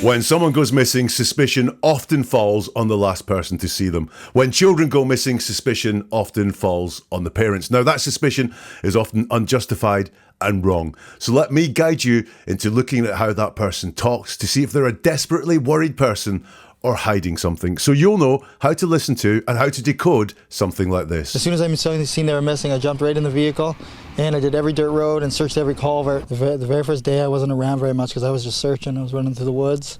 When someone goes missing, suspicion often falls on the last person to see them. When children go missing, suspicion often falls on the parents. Now, that suspicion is often unjustified and wrong. So let me guide you into looking at how that person talks to see if they're a desperately worried person or hiding something. So you'll know how to listen to and how to decode something like this. As soon as I seen they were missing, I jumped right in the vehicle and I did every dirt road and searched every culvert. The very first day I wasn't around very much because I was just searching. I was running through the woods,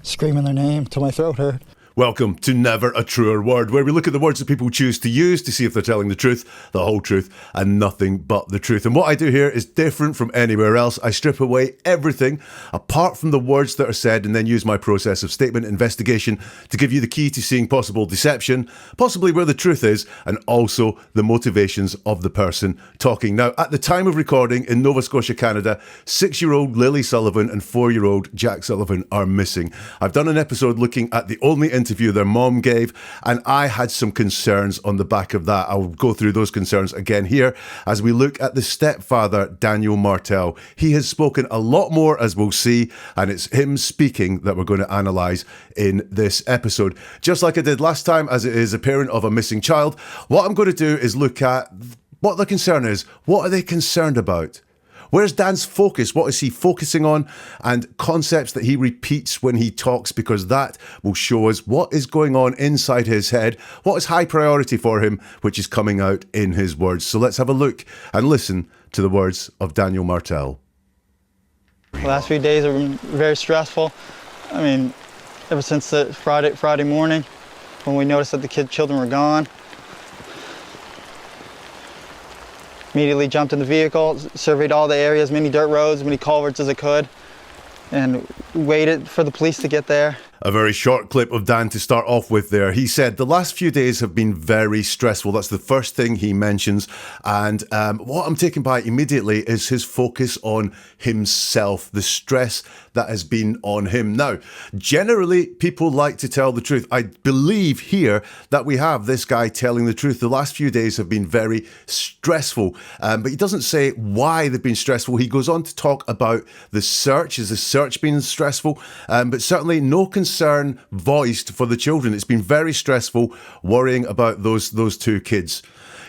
screaming their name till my throat hurt. Welcome to Never a Truer Word, where we look at the words that people choose to use to see if they're telling the truth, the whole truth, and nothing but the truth. And what I do here is different from anywhere else. I strip away everything apart from the words that are said and then use my process of statement investigation to give you the key to seeing possible deception, possibly where the truth is, and also the motivations of the person talking. Now, at the time of recording in Nova Scotia, Canada, 6-year-old Lily Sullivan and 4-year-old Jack Sullivan are missing. I've done an episode looking at the only interview their mom gave, and I had some concerns on the back of that. I'll go through those concerns again here as we look at the stepfather, Daniel Martell. He has spoken a lot more, as we'll see, and it's him speaking that we're going to analyse in this episode. Just like I did last time, as it is a parent of a missing child, what I'm going to do is look at what the concern is. What are they concerned about? Where's Dan's focus? What is he focusing on? And concepts that he repeats when he talks, because that will show us what is going on inside his head, what is high priority for him, which is coming out in his words. So let's have a look and listen to the words of Daniel Martell. The last few days have been very stressful. I mean, ever since the Friday morning when we noticed that the children were gone. Immediately jumped in the vehicle, surveyed all the areas, many dirt roads, many culverts as I could, and waited for the police to get there. A very short clip of Dan to start off with there. He said the last few days have been very stressful. That's the first thing he mentions. And what I'm taken by immediately is his focus on himself, the stress that has been on him. Now, generally, people like to tell the truth. I believe here that we have this guy telling the truth. The last few days have been very stressful, but he doesn't say why they've been stressful. He goes on to talk about the search. Has the search been stressful? But certainly no concern voiced for the children. It's been very stressful worrying about those two kids.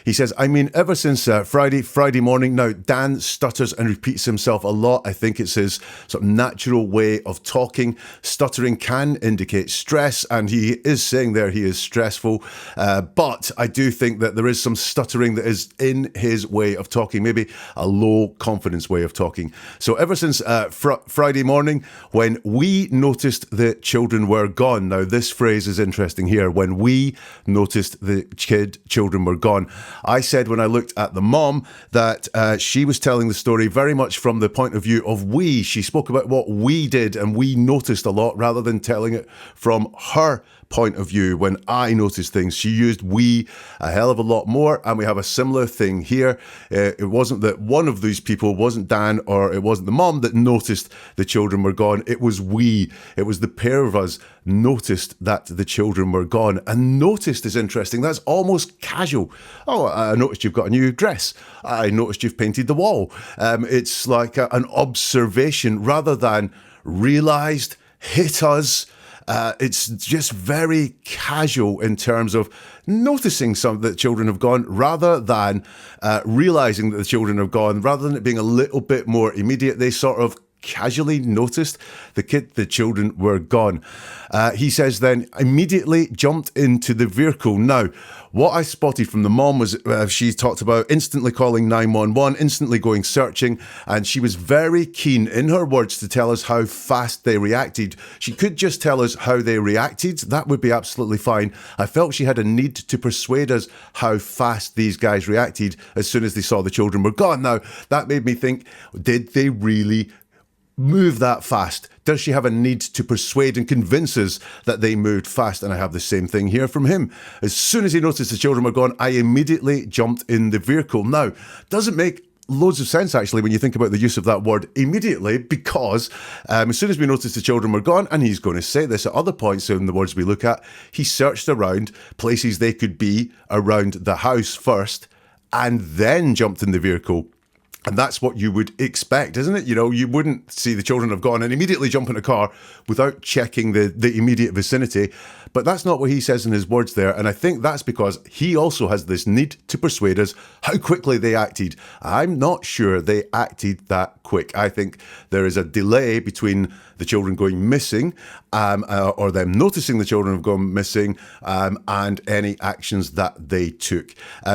He says, I mean, ever since Friday morning. Now, Dan stutters and repeats himself a lot. I think it's his sort of natural way of talking. Stuttering can indicate stress, and he is saying there he is stressful. But I do think that there is some stuttering that is in his way of talking, maybe a low confidence way of talking. So ever since Friday morning, when we noticed the children were gone. Now, this phrase is interesting here. When we noticed the children were gone. I said when I looked at the mom that she was telling the story very much from the point of view of we. She spoke about what we did and we noticed a lot rather than telling it from her point of view. When I noticed things, she used we a hell of a lot more, and we have a similar thing here. It wasn't that one of these people, wasn't Dan or it wasn't the mom that noticed the children were gone. It was we. It was the pair of us noticed that the children were gone. And noticed is interesting. That's almost casual. Oh, I noticed you've got a new dress. I noticed you've painted the wall. It's like an observation rather than realised, hit us. It's just very casual in terms of noticing that the children have gone rather than realising that the children have gone, rather than it being a little bit more immediate. They sort of casually noticed the children were gone. He says then immediately jumped into the vehicle. Now, what I spotted from the mom was she talked about instantly calling 911, instantly going searching, and she was very keen in her words to tell us how fast they reacted. She could just tell us how they reacted. That would be absolutely fine. I felt she had a need to persuade us how fast these guys reacted as soon as they saw the children were gone. Now, that made me think, did they really move that fast? Does she have a need to persuade and convince us that they moved fast? And I have the same thing here from him. As soon as he noticed the children were gone, I immediately jumped in the vehicle. Now, doesn't make loads of sense actually when you think about the use of that word immediately, because as soon as we noticed the children were gone, and he's going to say this at other points in the words we look at, he searched around places they could be around the house first and then jumped in the vehicle. And that's what you would expect, isn't it? You know, you wouldn't see the children have gone and immediately jump in a car without checking the immediate vicinity. But that's not what he says in his words there. And I think that's because he also has this need to persuade us how quickly they acted. I'm not sure they acted that quick. I think there is a delay between the children going missing or them noticing the children have gone missing and any actions that they took.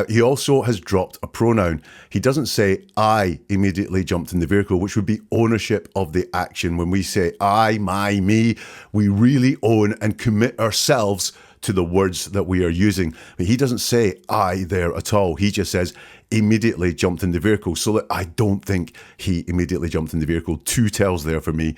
He also has dropped a pronoun. He doesn't say, I immediately jumped in the vehicle, which would be ownership of the action. When we say I, my, me, we really own and commit ourselves to the words that we are using. But he doesn't say I there at all. He just says immediately jumped in the vehicle. So I don't think he immediately jumped in the vehicle. Two tells there for me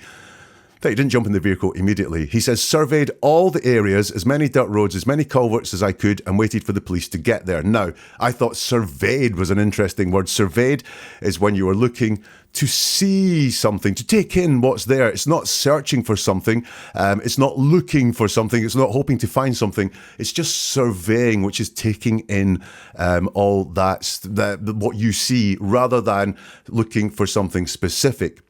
that he didn't jump in the vehicle immediately. He says, surveyed all the areas, as many dirt roads, as many culverts as I could, and waited for the police to get there. Now, I thought surveyed was an interesting word. Surveyed is when you are looking to see something, to take in what's there. It's not searching for something. It's not looking for something. It's not hoping to find something. It's just surveying, which is taking in all what you see, rather than looking for something specific.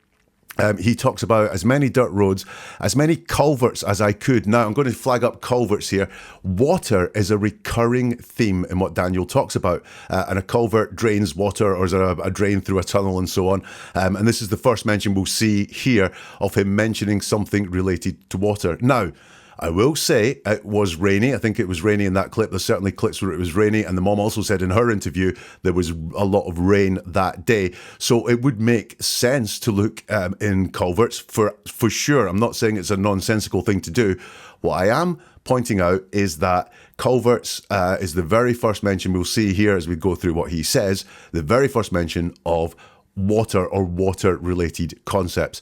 He talks about as many dirt roads, as many culverts as I could. Now, I'm going to flag up culverts here. Water is a recurring theme in what Daniel talks about. And a culvert drains water, or is a drain through a tunnel and so on. And this is the first mention we'll see here of him mentioning something related to water. Now, I will say it was rainy. I think it was rainy in that clip. There's certainly clips where it was rainy. And the mom also said in her interview there was a lot of rain that day. So it would make sense to look in culverts for sure. I'm not saying it's a nonsensical thing to do. What I am pointing out is that culverts is the very first mention we'll see here as we go through what he says. The very first mention of water or water-related concepts.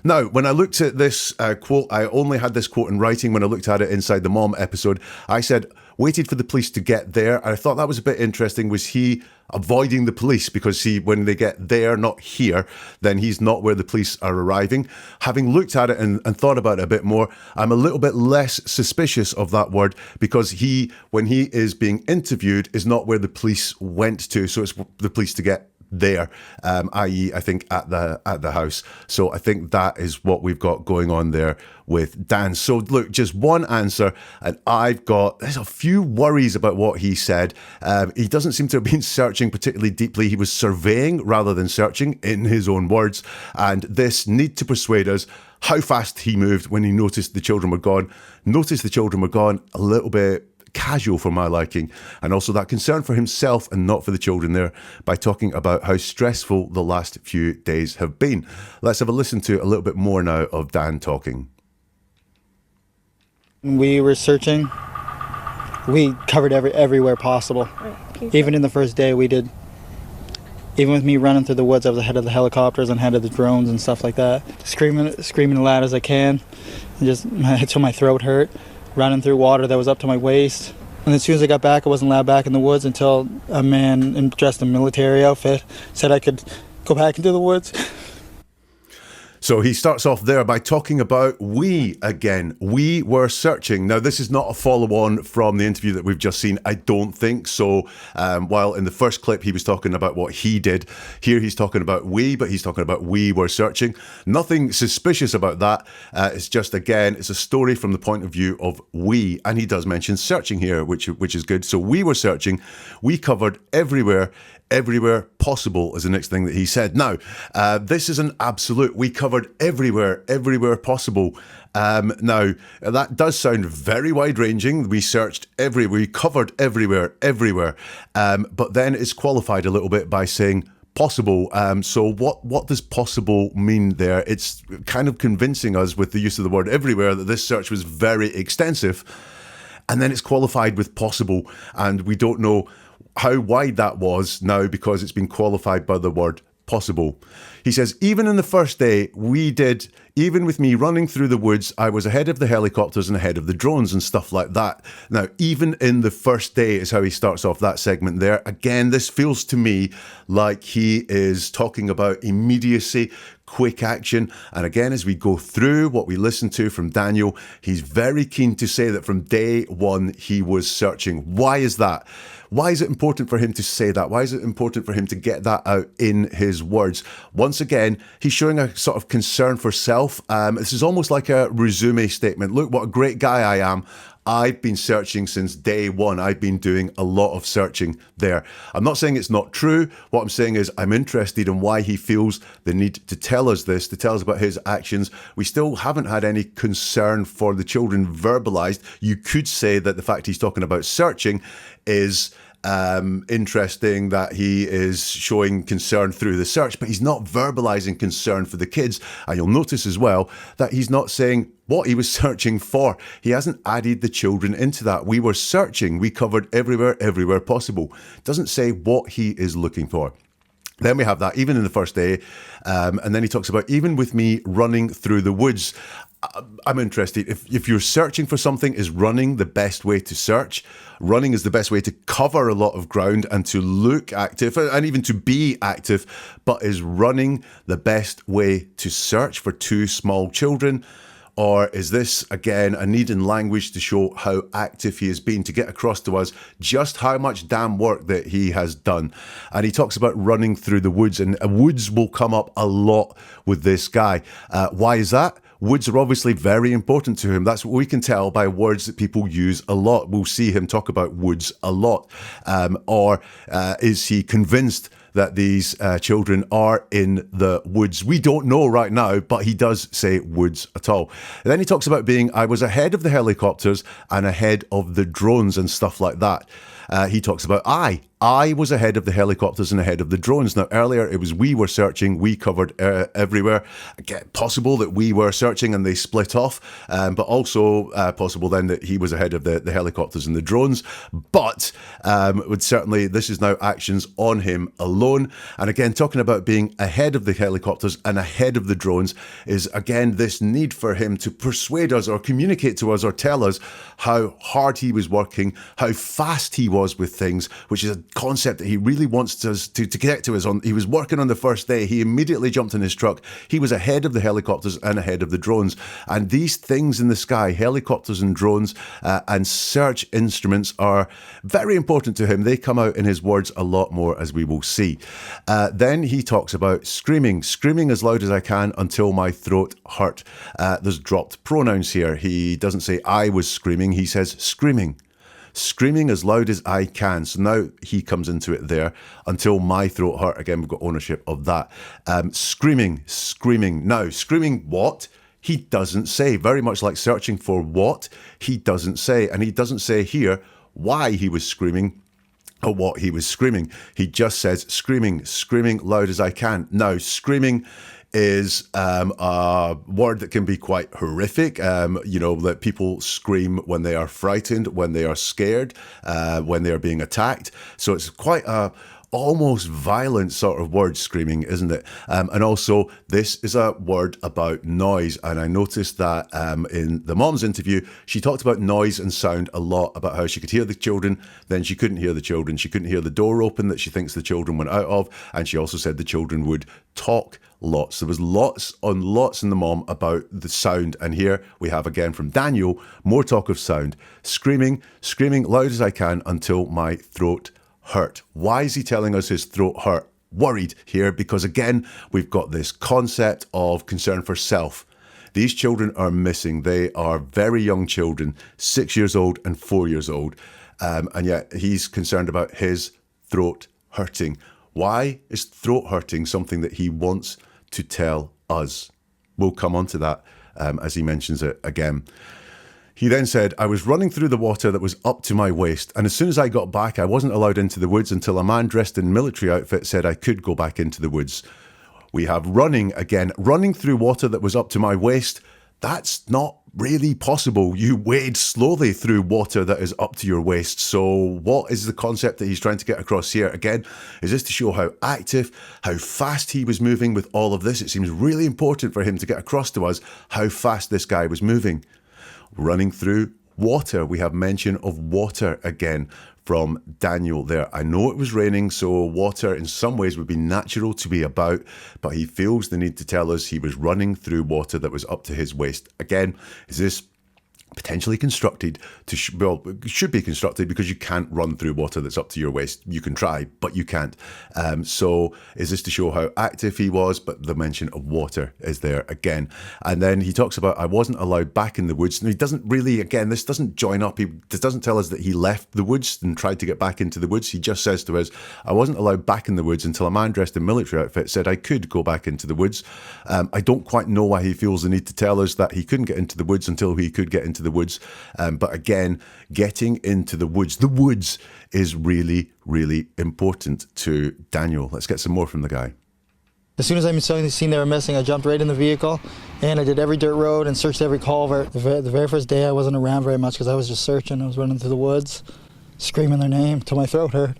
Now, when I looked at this quote, I only had this quote in writing. When I looked at it inside the Mom episode, I said, waited for the police to get there. And I thought that was a bit interesting. Was he avoiding the police? Because when they get there, not here, then he's not where the police are arriving. Having looked at it and thought about it a bit more, I'm a little bit less suspicious of that word, because when he is being interviewed, is not where the police went to. So it's the police to get there, i.e. I think at the house. So I think that is what we've got going on there with Dan. So look, just one answer, and there's a few worries about what he said. He doesn't seem to have been searching particularly deeply. He was surveying rather than searching, in his own words, and this need to persuade us how fast he moved when he noticed the children were gone. Noticed the children were gone, a little bit casual for my liking, and also that concern for himself and not for the children there, by talking about how stressful the last few days have been. Let's have a listen to a little bit more now of Dan talking. We were searching. We covered everywhere possible. Even in the first day we did. Even with me running through the woods, I was ahead of the helicopters and ahead of the drones and stuff like that. Screaming as loud as I can, just until my throat hurt. Running through water that was up to my waist. And as soon as I got back, I wasn't allowed back in the woods until a man dressed in a military outfit said I could go back into the woods. So he starts off there by talking about we again. We were searching. Now, this is not a follow-on from the interview that we've just seen, I don't think. So while in the first clip he was talking about what he did, here he's talking about we, but he's talking about we were searching. Nothing suspicious about that. It's just, again, it's a story from the point of view of we. And he does mention searching here, which is good. So we were searching. We covered everywhere. Everywhere possible is the next thing that he said. Now, this is an absolute. We covered everywhere possible. Now, that does sound very wide-ranging. We searched we covered everywhere. But then it's qualified a little bit by saying possible. So what does possible mean there? It's kind of convincing us with the use of the word everywhere that this search was very extensive. And then it's qualified with possible, and we don't know how wide that was now because it's been qualified by the word possible. He says, even in the first day, even with me running through the woods, I was ahead of the helicopters and ahead of the drones and stuff like that. Now, even in the first day is how he starts off that segment there. Again, this feels to me like he is talking about immediacy, quick action. And again, as we go through what we listen to from Daniel, he's very keen to say that from day one, he was searching. Why is that? Why is it important for him to say that? Why is it important for him to get that out in his words? Once again, he's showing a sort of concern for self. This is almost like a resume statement. Look what a great guy I am. I've been searching since day one. I've been doing a lot of searching there. I'm not saying it's not true. What I'm saying is I'm interested in why he feels the need to tell us this, to tell us about his actions. We still haven't had any concern for the children verbalized. You could say that the fact he's talking about searching is interesting, that he is showing concern through the search, but he's not verbalizing concern for the kids. And you'll notice as well that he's not saying what he was searching for. He hasn't added the children into that. We were searching. We covered everywhere possible. Doesn't say what he is looking for. Then we have that, even in the first day. And then he talks about, even with me running through the woods. I'm interested. If you're searching for something, is running the best way to search? Running is the best way to cover a lot of ground and to look active and even to be active. But is running the best way to search for two small children? Or is this, again, a need in language to show how active he has been, to get across to us just how much damn work that he has done? And he talks about running through the woods, and woods will come up a lot with this guy. Why is that? Woods are obviously very important to him. That's what we can tell by words that people use a lot. We'll see him talk about woods a lot. Or is he convinced that these children are in the woods? We don't know right now, but he does say woods at all. And then he talks about being, I was ahead of the helicopters and ahead of the drones and stuff like that. He talks about I was ahead of the helicopters and ahead of the drones. Now, earlier it was we were searching, we covered everywhere. Again, possible that we were searching and they split off, but also possible then that he was ahead of the helicopters and the drones. But would certainly, this is now actions on him alone. And again, talking about being ahead of the helicopters and ahead of the drones is, again, this need for him to persuade us or communicate to us or tell us how hard he was working, how fast he was with things, which is a concept that he really wants us to connect to us on. He was working on the first day. He immediately jumped in his truck. He was ahead of the helicopters and ahead of the drones. And these things in the sky, helicopters and drones and search instruments, are very important to him. They come out in his words a lot more, as we will see. Then he talks about screaming as loud as I can until my throat hurt. There's dropped pronouns here. He doesn't say I was screaming. He says screaming as loud as I can. So now he comes into it there, until my throat hurt. Again, we've got ownership of that. Screaming. Now, screaming what? He doesn't say. Very much like searching for what? He doesn't say. And he doesn't say here why he was screaming or what he was screaming. He just says screaming loud as I can. Now, screaming is a word that can be quite horrific. That people scream when they are frightened, when they are scared, when they are being attacked. So it's quite a almost violent sort of word, screaming, isn't it? And also, this is a word about noise. And I noticed that in the mom's interview, she talked about noise and sound a lot, about how she could hear the children, then she couldn't hear the children. She couldn't hear the door open that she thinks the children went out of. And she also said the children would talk lots. There was lots in the mom about the sound. And here we have again from Daniel, more talk of sound. Screaming loud as I can until my throat hurt. Why is he telling us his throat hurt? Worried here, because again, we've got this concept of concern for self. These children are missing. They are very young children, 6 years old and 4 years old. And yet he's concerned about his throat hurting. Why is throat hurting something that he wants to tell us? We'll come on to that as he mentions it again. He then said, I was running through the water that was up to my waist, and as soon as I got back, I wasn't allowed into the woods until a man dressed in military outfit said I could go back into the woods. We have running again, running through water that was up to my waist. That's not really possible. You wade slowly through water that is up to your waist. So what is the concept that he's trying to get across here? Again, is this to show how active, how fast he was moving with all of this? It seems really important for him to get across to us how fast this guy was moving. Running through water. We have mention of water again from Daniel there. I know it was raining, so water in some ways would be natural to be about, but he feels the need to tell us he was running through water that was up to his waist. Again, is this potentially constructed to it should be constructed because you can't run through water that's up to your waist. You can try, but you can't. So is this to show how active he was? But the mention of water is there again. And then he talks about, I wasn't allowed back in the woods. And he doesn't really, again, this doesn't join up. He doesn't tell us that he left the woods and tried to get back into the woods. He just says to us, I wasn't allowed back in the woods until a man dressed in military outfit said I could go back into the woods. I don't quite know why he feels the need to tell us that he couldn't get into the woods until he could get into the woods. But again, getting into the woods is really, really important to Daniel. Let's get some more from the guy. As soon as I seen they were missing, I jumped right in the vehicle and I did every dirt road and searched every culvert. The very first day I wasn't around very much because I was just searching. I was running through the woods, screaming their name till my throat hurt.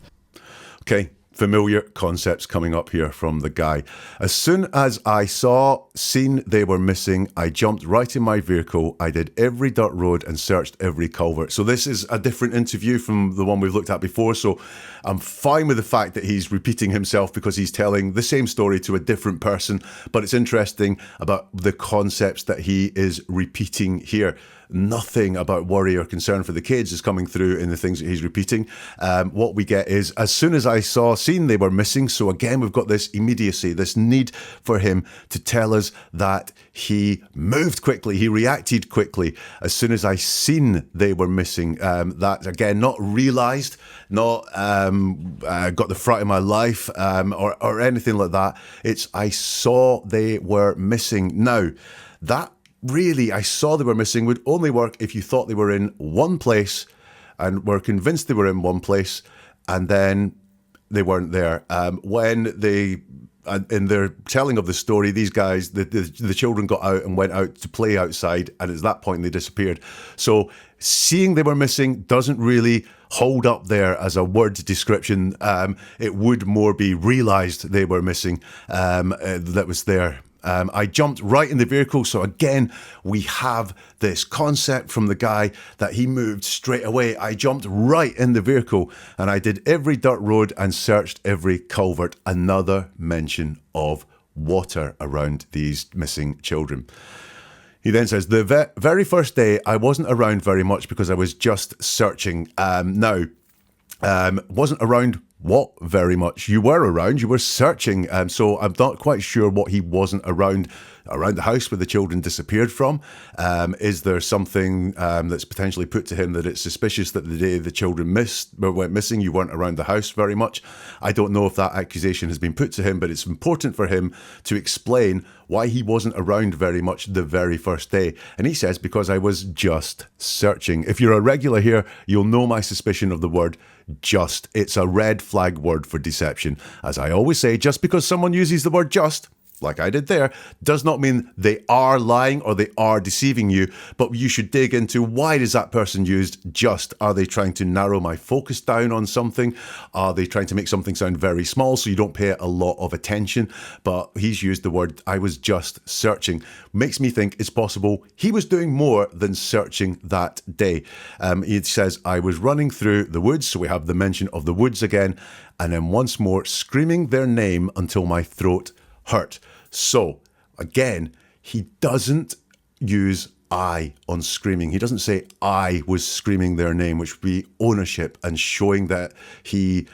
Okay. Familiar concepts coming up here from the guy. As soon as I seen they were missing, I jumped right in my vehicle. I did every dirt road and searched every culvert. So this is a different interview from the one we've looked at before. So I'm fine with the fact that he's repeating himself because he's telling the same story to a different person. But it's interesting about the concepts that he is repeating here. Nothing about worry or concern for the kids is coming through in the things that he's repeating. What we get is, as soon as I seen they were missing. So again, we've got this immediacy, this need for him to tell us that he moved quickly, he reacted quickly. As soon as I seen they were missing, that again, not realised, not got the fright of my life or anything like that. It's I saw they were missing. Now, that really, I saw they were missing would only work if you thought they were in one place and were convinced they were in one place and then they weren't there. When they, in their telling of the story, these guys, the children got out and went out to play outside, and it's that point they disappeared. So seeing they were missing doesn't really hold up there as a word description. It would more be realised they were missing that was there. I jumped right in the vehicle. So again, we have this concept from the guy that he moved straight away. I jumped right in the vehicle and I did every dirt road and searched every culvert. Another mention of water around these missing children. He then says, the very first day I wasn't around very much because I was just searching. Wasn't around what very much? You were around, you were searching. So I'm not quite sure what he wasn't around the house where the children disappeared from. Is there something that's potentially put to him that it's suspicious that the day the children went missing, you weren't around the house very much? I don't know if that accusation has been put to him, but it's important for him to explain why he wasn't around very much the very first day. And he says, because I was just searching. If you're a regular here, you'll know my suspicion of the word just. It's a red flag word for deception. As I always say, just because someone uses the word just, like I did there, does not mean they are lying or they are deceiving you, but you should dig into why does that person use just? Are they trying to narrow my focus down on something? Are they trying to make something sound very small so you don't pay it a lot of attention? But he's used the word, I was just searching. Makes me think it's possible he was doing more than searching that day. He says, I was running through the woods, so we have the mention of the woods again, and then once more screaming their name until my throat hurt. So again, he doesn't use I on screaming. He doesn't say I was screaming their name, which would be ownership and showing that he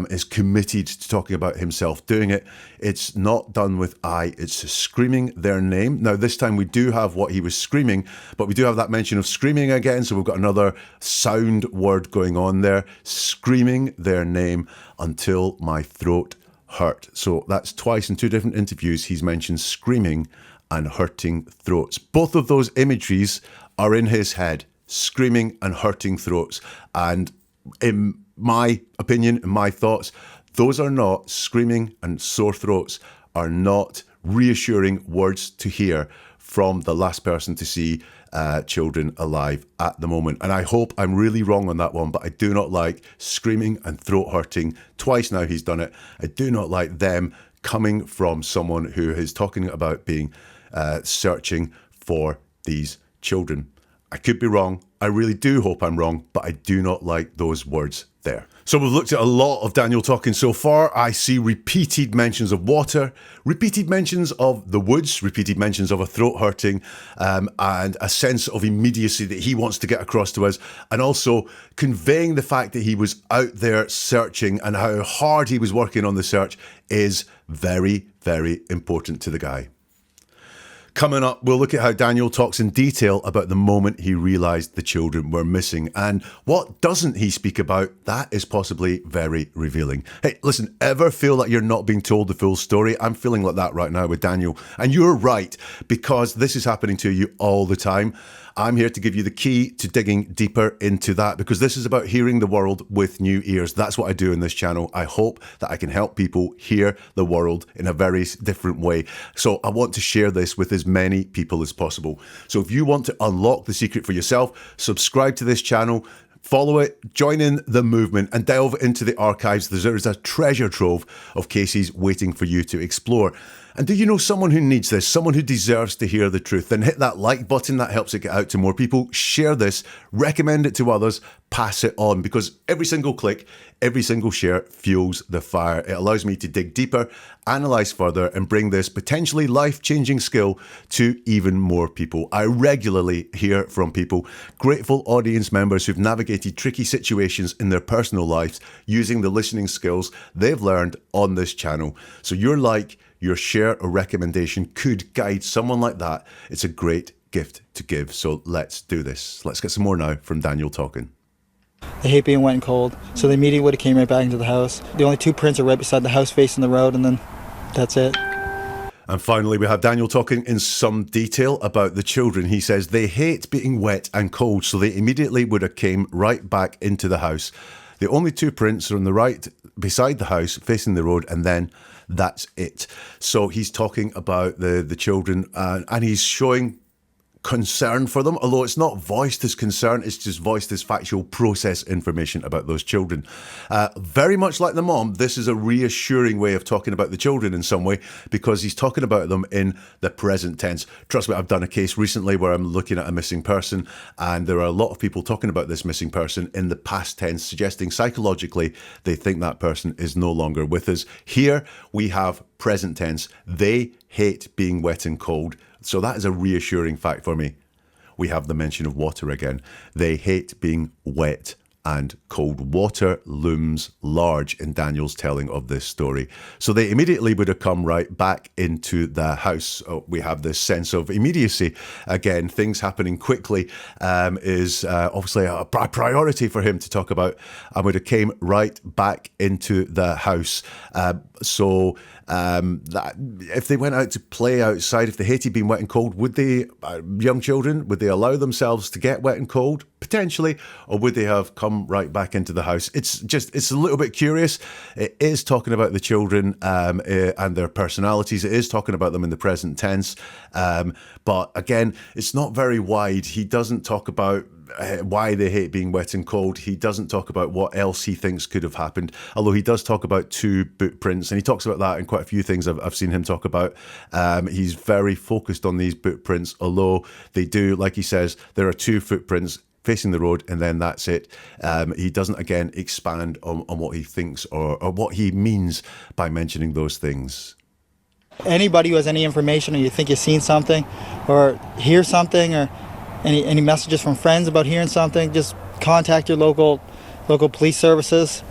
is committed to talking about himself doing it. It's not done with I, it's screaming their name. Now, this time we do have what he was screaming, but we do have that mention of screaming again. So we've got another sound word going on there, screaming their name until my throat hurt. So that's twice in two different interviews he's mentioned screaming and hurting throats. Both of those imageries are in his head, screaming and hurting throats. And in my opinion, in my thoughts, those are not, screaming and sore throats are not reassuring words to hear from the last person to see children alive at the moment. And I hope I'm really wrong on that one, but I do not like screaming and throat hurting. Twice now he's done it. I do not like them coming from someone who is talking about being searching for these children. I could be wrong. I really do hope I'm wrong, but I do not like those words there. So we've looked at a lot of Daniel talking so far. I see repeated mentions of water, repeated mentions of the woods, repeated mentions of a throat hurting, and a sense of immediacy that he wants to get across to us, and also conveying the fact that he was out there searching and how hard he was working on the search is very, very important to the guy. Coming up, we'll look at how Daniel talks in detail about the moment he realised the children were missing. And what doesn't he speak about? That is possibly very revealing. Hey, listen, ever feel like you're not being told the full story? I'm feeling like that right now with Daniel. And you're right, because this is happening to you all the time. I'm here to give you the key to digging deeper into that, because this is about hearing the world with new ears. That's what I do in this channel. I hope that I can help people hear the world in a very different way. So I want to share this with as many people as possible. So if you want to unlock the secret for yourself, subscribe to this channel, follow it, join in the movement, and delve into the archives. There's a treasure trove of cases waiting for you to explore. And do you know someone who needs this, someone who deserves to hear the truth? Then hit that like button. That helps it get out to more people. Share this, recommend it to others, pass it on, because every single click, every single share fuels the fire. It allows me to dig deeper, analyze further, and bring this potentially life-changing skill to even more people. I regularly hear from people, grateful audience members who've navigated tricky situations in their personal lives using the listening skills they've learned on this channel. So your share or recommendation could guide someone like that. It's a great gift to give. So let's do this. Let's get some more now from Daniel talking. They hate being wet and cold, so they immediately would have came right back into the house. The only two prints are right beside the house facing the road, and then that's it. And finally, we have Daniel talking in some detail about the children. He says they hate being wet and cold, so they immediately would have came right back into the house. The only two prints are on the right beside the house facing the road, and then that's it. So he's talking about the children, and he's showing concern for them, although it's not voiced as concern, it's just voiced as factual process information about those children. Very much like the mom, this is a reassuring way of talking about the children in some way, because he's talking about them in the present tense. Trust me, I've done a case recently where I'm looking at a missing person, and there are a lot of people talking about this missing person in the past tense, suggesting psychologically they think that person is no longer with us. Here we have present tense. They hate being wet and cold. So that is a reassuring fact for me. We have the mention of water again. They hate being wet and cold. Water looms large in Daniel's telling of this story. So they immediately would have come right back into the house. We have this sense of immediacy. Again, things happening quickly is obviously a priority for him to talk about, and would have came right back into the house. That if they went out to play outside, if they hated being wet and cold, would they, young children, would they allow themselves to get wet and cold? Potentially, or would they have come right back into the house? It's a little bit curious. It is talking about the children and their personalities. It is talking about them in the present tense. But again, it's not very wide. He doesn't talk about why they hate being wet and cold. He doesn't talk about what else he thinks could have happened, although he does talk about two boot prints, and he talks about that in quite a few things I've seen him talk about. He's very focused on these boot prints, although they do, like he says, there are two footprints facing the road, and then that's it. He doesn't, again, expand on what he thinks or what he means by mentioning those things. Anybody who has any information, or you think you've seen something or hear something, or any messages from friends about hearing something, just contact your local police services.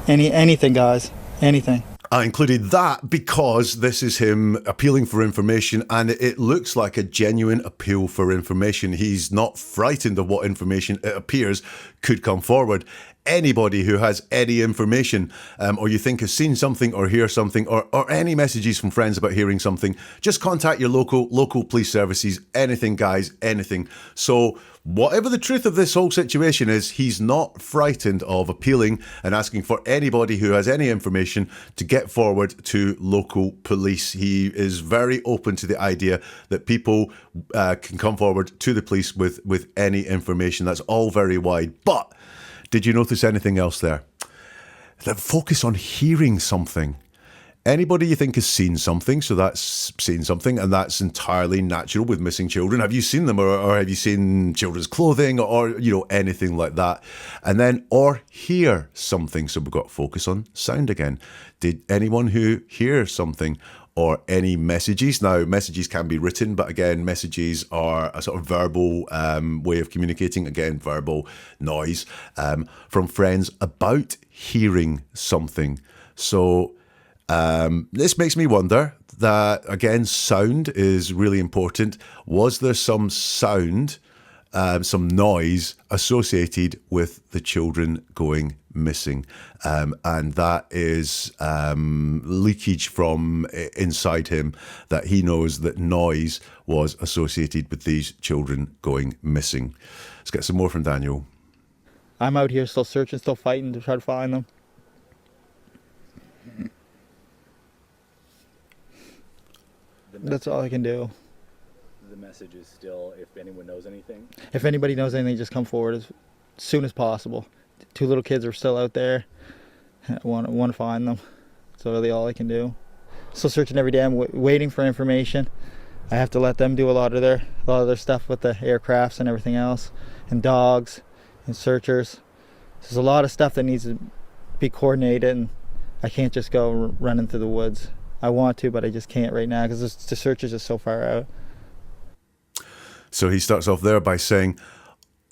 Anything, guys, anything. I included that because this is him appealing for information, and it looks like a genuine appeal for information. He's not frightened of what information it appears could come forward. Anybody who has any information or you think has seen something or hear something or any messages from friends about hearing something, just contact your local police services. Anything, guys, anything. So whatever the truth of this whole situation is, he's not frightened of appealing and asking for anybody who has any information to get forward to local police. He is very open to the idea that people can come forward to the police with any information. That's all very wide. But did you notice anything else there? The focus on hearing something Anybody you think has seen something, so that's seen something, and that's entirely natural with missing children. Have you seen them, or have you seen children's clothing, or anything like that? And then, or hear something. So we've got to focus on sound again. Did anyone who hear something, or any messages? Now, messages can be written, but again, messages are a sort of verbal way of communicating. Again, verbal noise from friends about hearing something. So this makes me wonder that, again, sound is really important. Was there some sound, some noise associated with the children going missing? And that is leakage from inside him, that he knows that noise was associated with these children going missing. Let's get some more from Daniel. I'm out here still searching, still fighting to try to find them. That's all I can do. The message is still, if anyone knows anything? If anybody knows anything, just come forward as soon as possible. 2 little kids are still out there. I want to find them. That's really all I can do. Still searching every day. I'm waiting for information. I have to let them do a lot of their stuff with the aircrafts and everything else, and dogs and searchers. There's a lot of stuff that needs to be coordinated, and I can't just go running through the woods. I want to, but I just can't right now because the search is just so far out. So he starts off there by saying,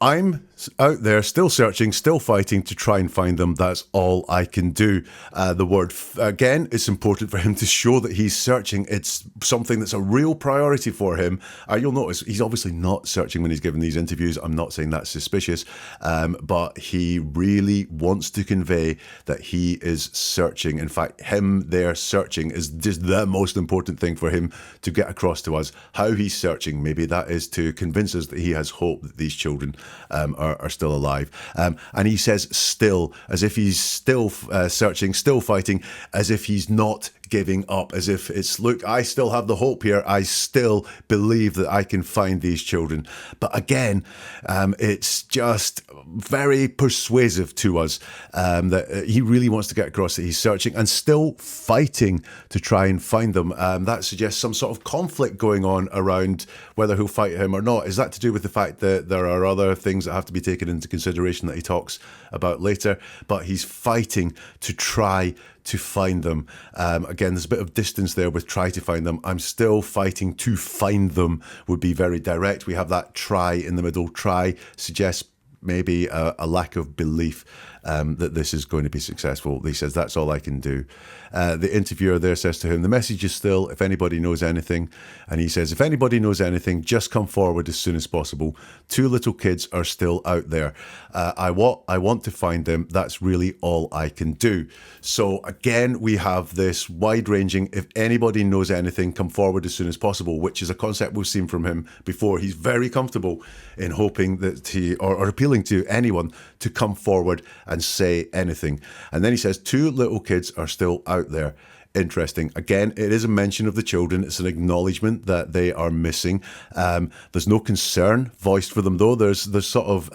I'm out there still searching, still fighting to try and find them. That's all I can do. The word, again, it's important for him to show that he's searching. It's something that's a real priority for him. You'll notice he's obviously not searching when he's giving these interviews. I'm not saying that's suspicious, but he really wants to convey that he is searching. In fact, him there searching is just the most important thing for him to get across to us. How he's searching, maybe that is to convince us that he has hope that these children are still alive. And he says still, as if he's still searching, still fighting, as if he's not giving up, as if it's, look, I still have the hope here. I still believe that I can find these children. But again, it's just very persuasive to us that he really wants to get across that he's searching and still fighting to try and find them. That suggests some sort of conflict going on around whether he'll fight him or not. Is that to do with the fact that there are other things that have to be taken into consideration that he talks about later? But he's fighting to try to find them. Again, there's a bit of distance there with try to find them. I'm still fighting to find them would be very direct. We have that try in the middle. Try suggests maybe a lack of belief that this is going to be successful. He says, that's all I can do. The interviewer there says to him, the message is still, if anybody knows anything. And he says, if anybody knows anything, just come forward as soon as possible. 2 little kids are still out there. I want to find them. That's really all I can do. So again, we have this wide-ranging, if anybody knows anything, come forward as soon as possible, which is a concept we've seen from him before. He's very comfortable in hoping that he, or appealing to anyone to come forward and say anything. And then he says 2 little kids are still out there. Interesting. Again, it is a mention of the children. It's an acknowledgement that they are missing. There's no concern voiced for them, though. There's sort of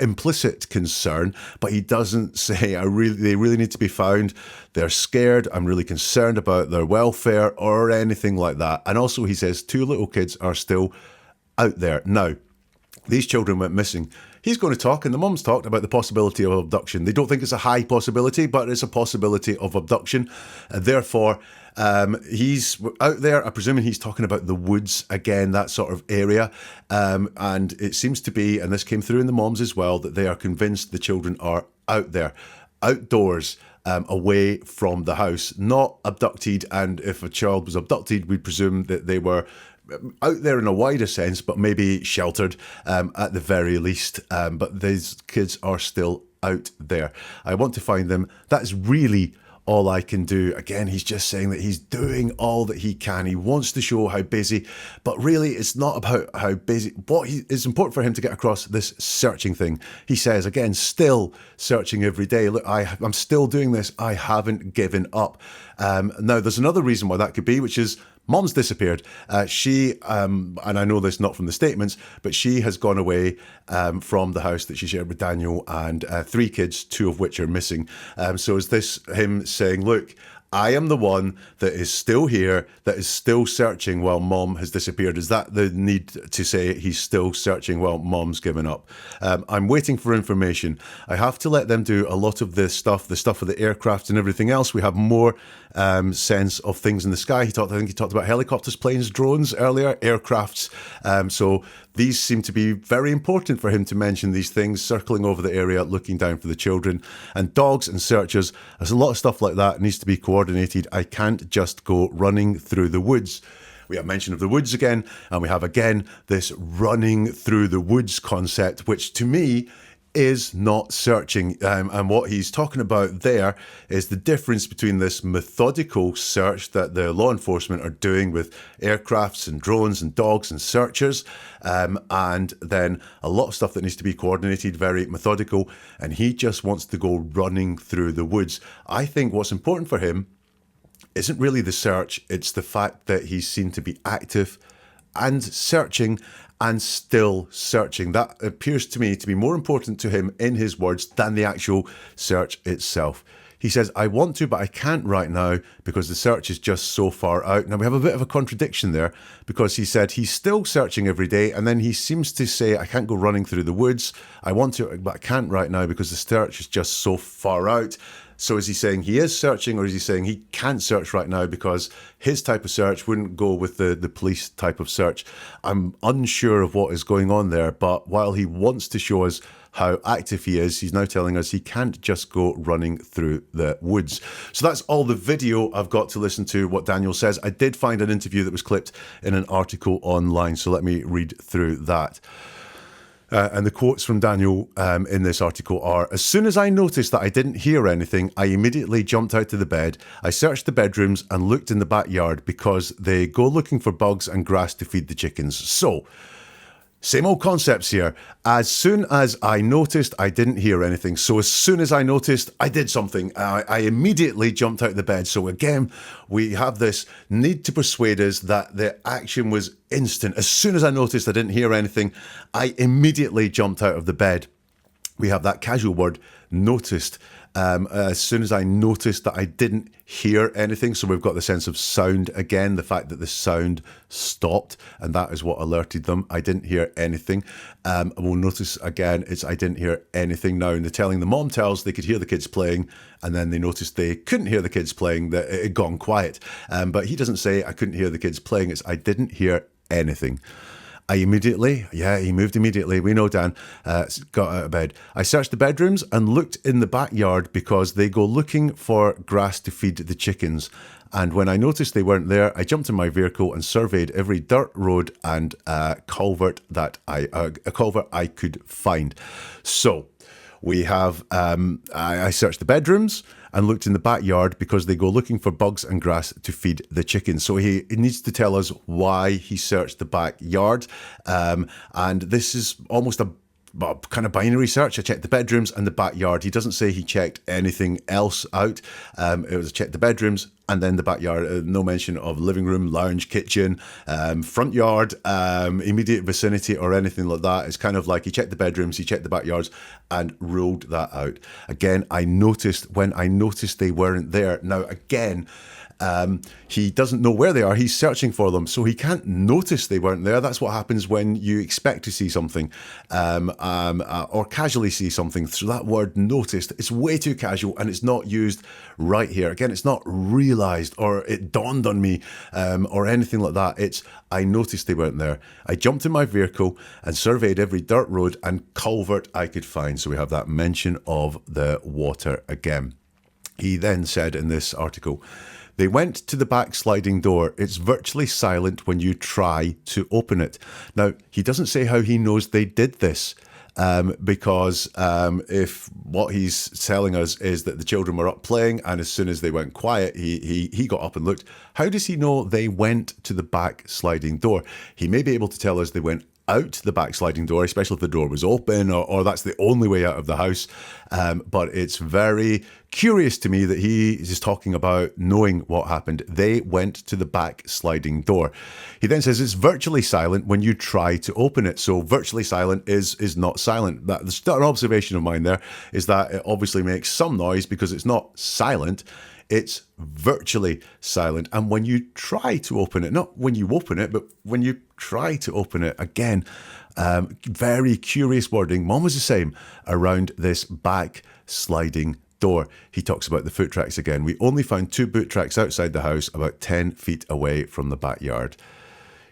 implicit concern, but he doesn't say, they really need to be found. They're scared. I'm really concerned about their welfare or anything like that. And also he says 2 little kids are still out there. Now, these children went missing. He's going to talk, and the mum's talked about the possibility of abduction. They don't think it's a high possibility, but it's a possibility of abduction. Therefore, he's out there. I'm presuming he's talking about the woods again, that sort of area. And it seems to be, and this came through in the moms as well, that they are convinced the children are out there, outdoors, away from the house, not abducted. And if a child was abducted, we'd presume that they were out there in a wider sense, but maybe sheltered at the very least. But these kids are still out there. I want to find them. That's really all I can do. Again, he's just saying that he's doing all that he can. He wants to show how busy, but really it's not about how busy. It's important for him to get across this searching thing. He says, again, still searching every day. Look, I'm still doing this. I haven't given up. Now, there's another reason why that could be, which is Mom's disappeared. She, and I know this not from the statements, but she has gone away from the house that she shared with Daniel and 3 kids, 2 of which are missing. So is this him saying, look, I am the one that is still here, that is still searching while mom has disappeared. Is that the need to say he's still searching while mom's given up? I'm waiting for information. I have to let them do a lot of this stuff, the stuff with the aircraft and everything else. We have more sense of things in the sky. I think he talked about helicopters, planes, drones earlier, aircrafts. So these seem to be very important for him to mention these things, circling over the area, looking down for the children. And dogs and searchers, there's a lot of stuff like that needs to be coordinated. I can't just go running through the woods. We have mention of the woods again, and we have again this running through the woods concept, which to me is not searching. And what he's talking about there is the difference between this methodical search that the law enforcement are doing with aircrafts and drones and dogs and searchers, and then a lot of stuff that needs to be coordinated, very methodical, and he just wants to go running through the woods. I think what's important for him isn't really the search, it's the fact that he's seen to be active and searching and still searching. That appears to me to be more important to him in his words than the actual search itself. He says, I want to, but I can't right now because the search is just so far out. Now, we have a bit of a contradiction there because he said he's still searching every day, and then he seems to say, I can't go running through the woods. I want to, but I can't right now because the search is just so far out. So is he saying he is searching, or is he saying he can't search right now because his type of search wouldn't go with the police type of search? I'm unsure of what is going on there, but while he wants to show us how active he is, he's now telling us he can't just go running through the woods. So that's all the video I've got to listen to what Daniel says. I did find an interview that was clipped in an article online, so let me read through that. And the quotes from Daniel in this article are, as soon as I noticed that I didn't hear anything, I immediately jumped out of the bed. I searched the bedrooms and looked in the backyard because they go looking for bugs and grass to feed the chickens. So, same old concepts here. As soon as I noticed, I didn't hear anything. So as soon as I noticed, I did something. I immediately jumped out of the bed. So again, we have this need to persuade us that the action was instant. As soon as I noticed I didn't hear anything, I immediately jumped out of the bed. We have that casual word, noticed. As soon as I noticed that I didn't hear anything, so we've got the sense of sound again, the fact that the sound stopped, and that is what alerted them. I didn't hear anything. We'll notice again, it's I didn't hear anything now. And they're telling the Martells they could hear the kids playing, and then they noticed they couldn't hear the kids playing, that it had gone quiet. But he doesn't say I couldn't hear the kids playing, it's I didn't hear anything. He moved immediately. We know Dan got out of bed. I searched the bedrooms and looked in the backyard because they go looking for grass to feed the chickens. And when I noticed they weren't there, I jumped in my vehicle and surveyed every dirt road and culvert that a culvert I could find. So we have I searched the bedrooms and looked in the backyard because they go looking for bugs and grass to feed the chickens. So he needs to tell us why he searched the backyard. And this is almost a kind of binary search. I checked the bedrooms and the backyard. He doesn't say he checked anything else out. It was check the bedrooms and then the backyard. No mention of living room, lounge, kitchen, front yard, immediate vicinity or anything like that. It's kind of like he checked the bedrooms, he checked the backyards and ruled that out. Again, when I noticed they weren't there. Now, again, he doesn't know where they are. He's searching for them, so he can't notice they weren't there. That's what happens when you expect to see something or casually see something. So that word noticed, it's way too casual and it's not used right here. Again, it's not realized or it dawned on me or anything like that. It's I noticed they weren't there. I jumped in my vehicle and surveyed every dirt road and culvert I could find. So we have that mention of the water again. He then said in this article, they went to the back sliding door. It's virtually silent when you try to open it. Now, he doesn't say how he knows they did this because if what he's telling us is that the children were up playing and as soon as they went quiet, he got up and looked. How does he know they went to the back sliding door? He may be able to tell us they went out the back sliding door, especially if the door was open or that's the only way out of the house. But it's very curious to me that he is talking about knowing what happened. They went to the back sliding door. He then says it's virtually silent when you try to open it. So virtually silent is not silent. That's an observation of mine there, is that it obviously makes some noise because it's not silent. it's virtually silent. And when you try to open it, not when you open it, but when you try to open it again, very curious wording. Mom was the same around this back sliding door. He talks about the foot tracks again. We only found 2 boot tracks outside the house, about 10 feet away from the backyard.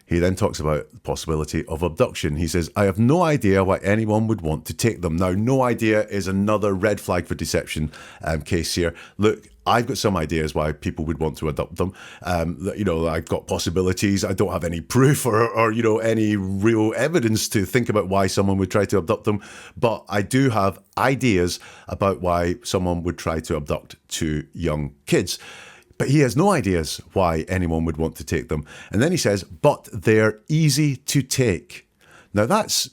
He then talks about the possibility of abduction. He says, I have no idea why anyone would want to take them. Now, no idea is another red flag for deception case here. Look, I've got some ideas why people would want to adopt them. I've got possibilities. I don't have any proof or any real evidence to think about why someone would try to abduct them. But I do have ideas about why someone would try to abduct 2 young kids. But he has no ideas why anyone would want to take them. And then he says, but they're easy to take. Now that's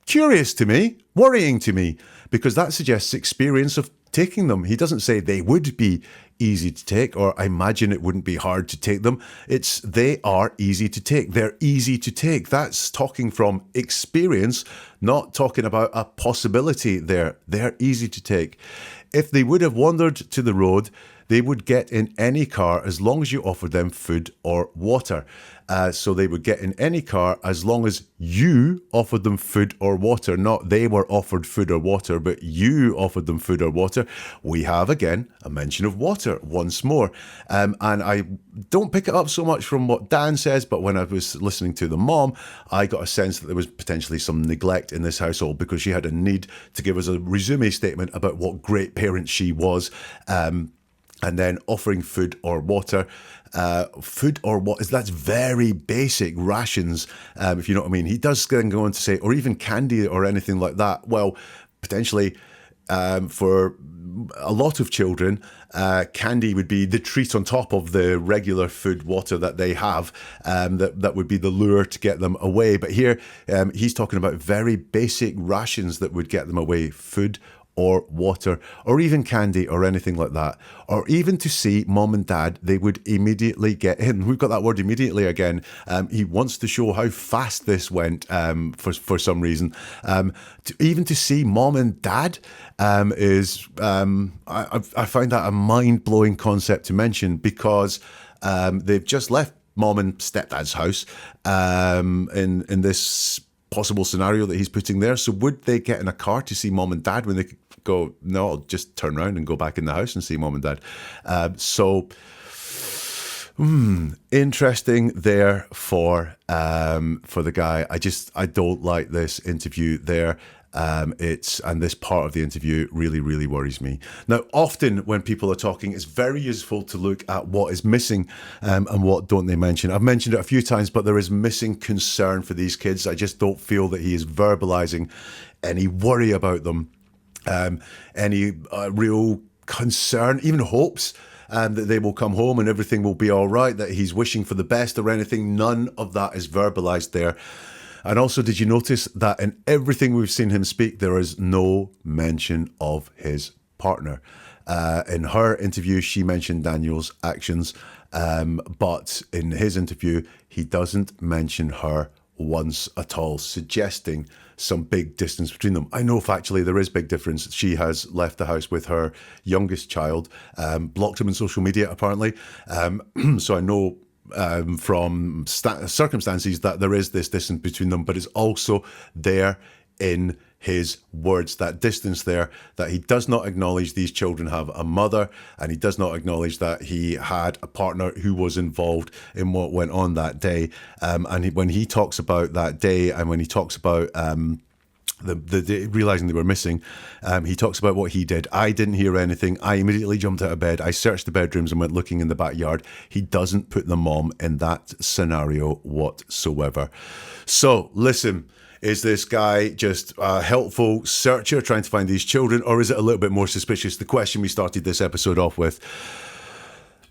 curious to me, worrying to me, because that suggests experience of taking them. He doesn't say they would be easy to take, or I imagine it wouldn't be hard to take them. It's they are easy to take. They're easy to take. That's talking from experience, not talking about a possibility there. They're easy to take. If they would have wandered to the road, they would get in any car as long as you offered them food or water. So they would get in any car as long as you offered them food or water, not they were offered food or water, but you offered them food or water. We have, again, a mention of water once more. And I don't pick it up so much from what Dan says, but when I was listening to the mom, I got a sense that there was potentially some neglect in this household because she had a need to give us a resume statement about what great parent she was. And then offering food or water. That's very basic rations, if you know what I mean. He does then go on to say, or even candy or anything like that. Well, potentially for a lot of children, candy would be the treat on top of the regular food, water that they have. That would be the lure to get them away. But here he's talking about very basic rations that would get them away, food or water, or even candy or anything like that, or even to see mom and dad, they would immediately get in. We've got that word immediately again. He wants to show how fast this went for some reason. Even to see mom and dad is, I find that a mind-blowing concept to mention because they've just left mom and stepdad's house in this possible scenario that he's putting there. So would they get in a car to see mom and dad when they could go, no, I'll just turn around and go back in the house and see mom and dad. Interesting there for the guy. I don't like this interview there. And this part of the interview really, really worries me. Now, often when people are talking, it's very useful to look at what is missing and what don't they mention. I've mentioned it a few times, but there is missing concern for these kids. I just don't feel that he is verbalizing any worry about them, any real concern, even hopes that they will come home and everything will be all right, that he's wishing for the best or anything. None of that is verbalized there. And also, did you notice that in everything we've seen him speak, there is no mention of his partner? In her interview, she mentioned Daniel's actions, but in his interview, he doesn't mention her once at all, suggesting some big distance between them. I know factually there is big difference. She has left the house with her youngest child, blocked him on social media apparently. So I know from circumstances that there is this distance between them, but it's also there in his words, that distance there, that he does not acknowledge these children have a mother, and he does not acknowledge that he had a partner who was involved in what went on that day. When he talks about that day, and when he talks about the realizing they were missing, he talks about what he did. I didn't hear anything. I immediately jumped out of bed. I searched the bedrooms and went looking in the backyard. He doesn't put the mom in that scenario whatsoever. So listen, is this guy just a helpful searcher trying to find these children, or is it a little bit more suspicious? The question we started this episode off with.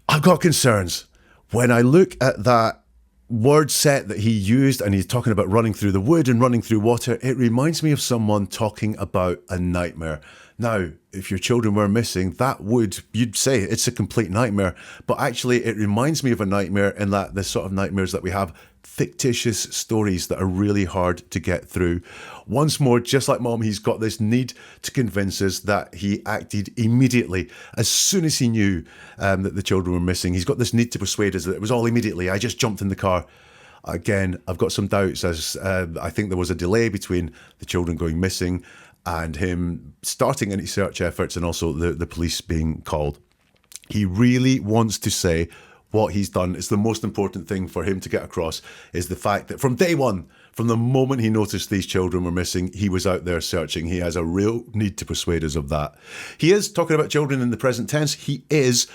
I've got concerns. When I look at that word set that he used, and he's talking about running through the wood and running through water, it reminds me of someone talking about a nightmare. Now, if your children were missing, you'd say it's a complete nightmare. But actually, it reminds me of a nightmare in that the sort of nightmares that we have, fictitious stories that are really hard to get through. Once more, just like Mom, he's got this need to convince us that he acted immediately as soon as he knew that the children were missing. He's got this need to persuade us that it was all immediately. I just jumped in the car. Again, I've got some doubts as I think there was a delay between the children going missing and him starting any search efforts and also the police being called. He really wants to say what he's done. It's the most important thing for him to get across is the fact that from day one, from the moment he noticed these children were missing, he was out there searching. He has a real need to persuade us of that. He is talking about children in the present tense. He is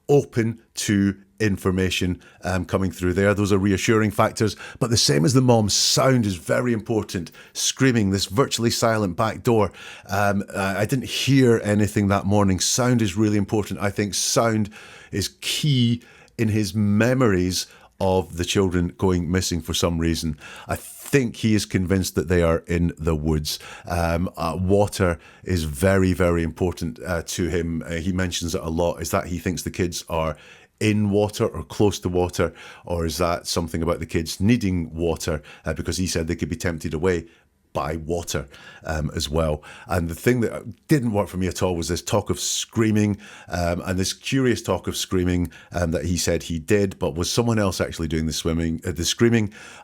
open to information coming through there. Those are reassuring factors. But the same as the mom, sound is very important. Screaming, this virtually silent back door. I didn't hear anything that morning. Sound is really important. I think sound is key in his memories of the children going missing for some reason. I think he is convinced that they are in the woods. Water is very, very important to him. He mentions it a lot, is that he thinks the kids are in water or close to water, or is that something about the kids needing water because he said they could be tempted away by water as well. And the thing that didn't work for me at all was this talk of screaming and this curious talk of screaming that he said he did, but was someone else actually doing the screaming,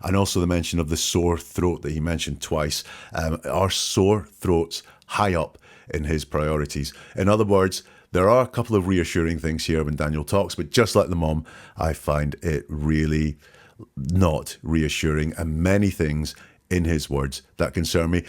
and also the mention of the sore throat that he mentioned twice. Are sore throats high up in his priorities? In other words, there are a couple of reassuring things here when Daniel talks, but just like the mom, I find it really not reassuring, and many things in his words that concern me.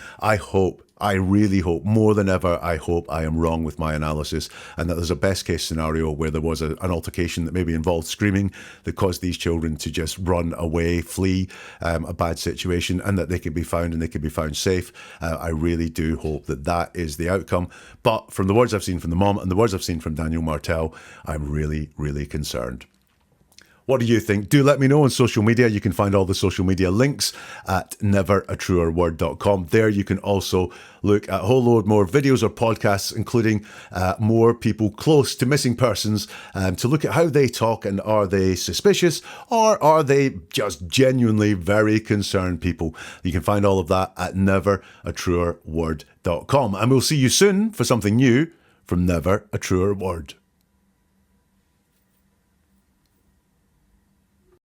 I really hope, more than ever, I hope I am wrong with my analysis and that there's a best case scenario where there was an altercation that maybe involved screaming that caused these children to just run away, flee a bad situation, and that they could be found and they could be found safe. I really do hope that that is the outcome. But from the words I've seen from the mom and the words I've seen from Daniel Martell, I'm really, really concerned. What do you think? Do let me know on social media. You can find all the social media links at neveratruerword.com. There you can also look at a whole load more videos or podcasts, including more people close to missing persons, to look at how they talk and are they suspicious or are they just genuinely very concerned people. You can find all of that at neveratruerword.com. And we'll see you soon for something new from Never a Truer Word.